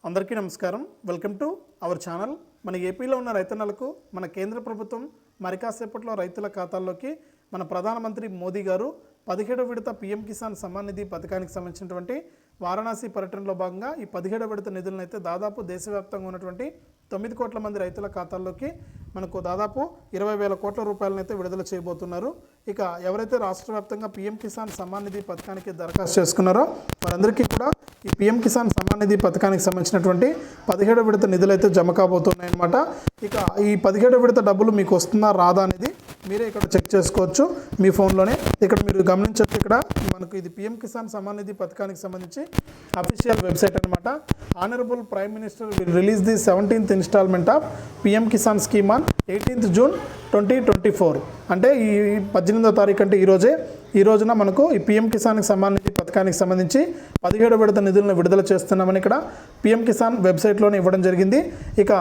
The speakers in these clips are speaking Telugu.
అందరికీ నమస్కారం. Welcome to our channel. మన ఏపీలో ఉన్న రైతన్నలకు మన కేంద్ర ప్రభుత్వం మరి కాసేపట్లో రైతుల ఖాతాల్లోకి మన ప్రధానమంత్రి మోదీ గారు 17వ విడత పీఎం కిసాన్ సమ్మాన్ నిధి పథకానికి సంబంధించినటువంటి వారణాసి పర్యటనలో భాగంగా ఈ 17వ విడత నిధులను అయితే దాదాపు దేశవ్యాప్తంగా ఉన్నటువంటి 9 కోట్ల మంది రైతుల ఖాతాల్లోకి మనకు దాదాపు 20,000 కోట్ల రూపాయలను అయితే విడుదల చేయబోతున్నారు. ఇక ఎవరైతే రాష్ట్ర వ్యాప్తంగా పీఎం కిసాన్ సమ్మాన్ నిధి పథకానికి దరఖాస్తు చేసుకున్నారో వారందరికీ కూడా ఈ పీఎం కిసాన్ సమ్మాన్ నిధి పథకానికి సంబంధించినటువంటి 17వ విడత నిధులు అయితే జమ కాబోతున్నాయన్నమాట. ఇక ఈ 17వ విడత డబ్బులు మీకు వస్తుందా రాదా అనేది మీరే ఇక్కడ చెక్ చేసుకోవచ్చు మీ ఫోన్లోనే. ఇక్కడ మీరు గమనించవచ్చు, ఇక్కడ మనకు ఇది పీఎం కిసాన్ సమ్మాన్ నిధి పథకానికి సంబంధించి అఫీషియల్ వెబ్సైట్ అనమాట. Honourable prime minister will release the 17th instalment of PM Kisan scheme on 18th June 2024. అంటే ఈ 18వ తారీఖు అంటే ఈ రోజున మనకు ఈ పీఎం కిసాన్కి సమ్మాన్ నిధి పథకానికి సంబంధించి 17వ విడత నిధులను విడుదల చేస్తున్నామని ఇక్కడ పీఎం కిసాన్ వెబ్సైట్లోనే ఇవ్వడం జరిగింది. ఇక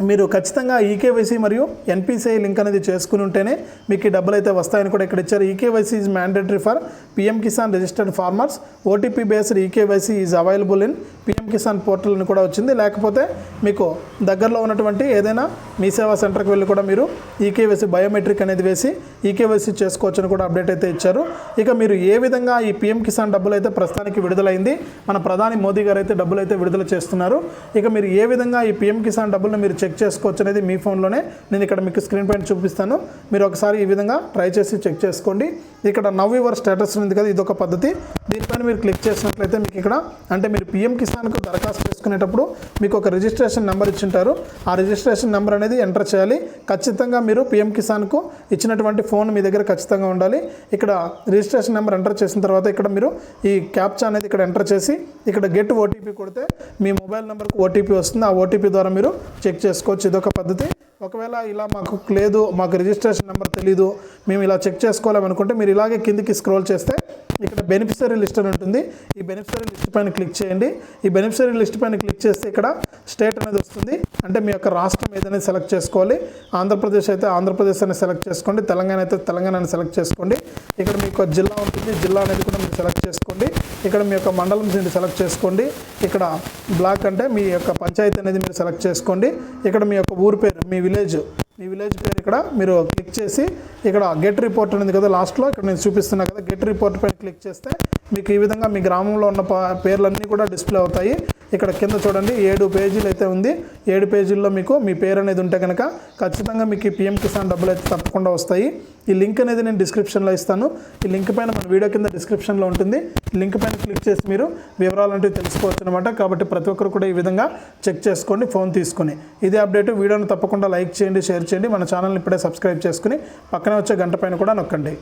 మీరు ఖచ్చితంగా ఈకేవైసీ మరియు ఎన్పిసిఐ లింక్ అనేది చేసుకుని ఉంటేనే మీకు ఈ డబ్బులు అయితే వస్తాయని కూడా ఇక్కడ ఇచ్చారు. EKYC is mandatory for PM Kisan registered farmers. OTP based eKYC is available in PM Kisan portal అని కూడా వచ్చింది. లేకపోతే మీకు దగ్గరలో ఉన్నటువంటి ఏదైనా మీ సేవా సెంటర్కి వెళ్ళి కూడా మీరు ఈకేవైసీ బయోమెట్రిక్ అనేది వేసి ఈకేవైసీ చేసుకోవచ్చు అని కూడా అప్డేట్ అయితే ఇచ్చారు. ఇక మీరు ఏ విధంగా ఈ పీఎం కిసాన్ డబ్బులు అయితే ప్రస్తుతానికి విడుదలైంది, మన ప్రధాని మోదీ గారు అయితే డబ్బులు అయితే విడుదల చేస్తున్నారు. ఇక మీరు ఏ విధంగా ఈ పీఎం కిసాన్ డబ్బులను మీరు చెక్ చేసుకోవచ్చు అనేది మీ ఫోన్లోనే నేను ఇక్కడ మీకు స్క్రీన్ పైన చూపిస్తాను. మీరు ఒకసారి ఈ విధంగా ట్రై చేసి చెక్ చేసుకోండి. ఇక్కడ నవ్ యువర్ స్టేటస్ ఉంది కదా, ఇదొక పద్ధతి. దీనిపైన మీరు క్లిక్ చేసినట్లయితే మీకు ఇక్కడ అంటే మీరు పీఎం కిసాన్కు దరఖాస్తు చేసుకునేటప్పుడు మీకు ఒక రిజిస్ట్రేషన్ నెంబర్ ఇచ్చింటారు. ఆ రిజిస్ట్రేషన్ నెంబర్ అనేది ఎంటర్ చేయాలి. ఖచ్చితంగా మీరు పీఎం కిసాన్కు ఇచ్చినటువంటి ఫోన్ మీ దగ్గర ఖచ్చితంగా ఉండాలి. ఇక్కడ రిజిస్ట్రేషన్ నెంబర్ ఎంటర్ చేసిన తర్వాత ఇక్కడ మీరు ఈ క్యాప్చా అనేది ఇక్కడ ఎంటర్ చేసి ఇక్కడ గెట్ ఓటీపీ కొడితే మీ మొబైల్ నెంబర్కి ఓటీపీ వస్తుంది. ఆ ఓటీపీ ద్వారా మీరు చెక్ చేసుకోవచ్చు. ఇదొక పద్ధతి. ఒకవేళ ఇలా మాకు రిజిస్ట్రేషన్ నెంబర్ తెలీదు, మేము ఇలా చెక్ చేసుకోవాలనుకుంటే మీరు ఇలాగే కిందికి స్క్రోల్ చేస్తే ఇక్కడ బెనిఫిషరీ లిస్ట్ అని ఉంటుంది. ఈ బెనిఫిషరీ లిస్ట్ పైన క్లిక్ చేయండి. ఈ బెనిఫిషరీ లిస్ట్ పైన క్లిక్ చేస్తే ఇక్కడ స్టేట్ అనేది వస్తుంది. అంటే మీ యొక్క రాష్ట్రం ఏదైనా సెలెక్ట్ చేసుకోవాలి. ఆంధ్రప్రదేశ్ అయితే ఆంధ్రప్రదేశ్ అని సెలెక్ట్ చేసుకోండి. తెలంగాణ అయితే తెలంగాణని సెలెక్ట్ చేసుకోండి. ఇక్కడ మీకు జిల్లా ఉంటుంది, జిల్లా అనేది కూడా మీరు సెలెక్ట్ చేసుకోండి. ఇక్కడ మీ యొక్క మండలం నుంచి సెలెక్ట్ చేసుకోండి. ఇక్కడ బ్లాక్ అంటే మీ యొక్క పంచాయతీ అనేది మీరు సెలెక్ట్ చేసుకోండి. ఇక్కడ మీ యొక్క ఊరు పేరు, మీ విలేజ్ పేరు ఇక్కడ మీరు క్లిక్ చేసి ఇక్కడ గెట్ రిపోర్ట్ అనేది కదా లాస్ట్లో ఇక్కడ నేను చూపిస్తున్నా కదా, గెట్ రిపోర్ట్ పైన క్లిక్ చేస్తే మీకు ఈ విధంగా మీ గ్రామంలో ఉన్న పేర్లన్నీ కూడా డిస్ప్లే అవుతాయి. ఇక్కడ కింద చూడండి 7 పేజీలు అయితే ఉంది. 7 పేజీల్లో మీకు మీ పేరు అనేది ఉంటే కనుక ఖచ్చితంగా మీకు ఈ పీఎం కిసాన్ డబ్బులు అయితే తప్పకుండా వస్తాయి. ఈ లింక్ అనేది నేను డిస్క్రిప్షన్లో ఇస్తాను. ఈ లింక్ పైన మన వీడియో కింద డిస్క్రిప్షన్లో ఉంటుంది. ఈ లింక్ పైన క్లిక్ చేసి మీరు వివరాలు అంటే తెలుసుకోవచ్చు అనమాట. కాబట్టి ప్రతి ఒక్కరు కూడా ఈ విధంగా చెక్ చేసుకోండి ఫోన్ తీసుకుని. ఇదే అప్డేట్. వీడియోని తప్పకుండా లైక్ చేయండి, షేర్ చేయండి. మన ఛానల్ని ఇప్పుడే సబ్స్క్రైబ్ చేసుకుని పక్కనే వచ్చే గంట పైన కూడా నొక్కండి.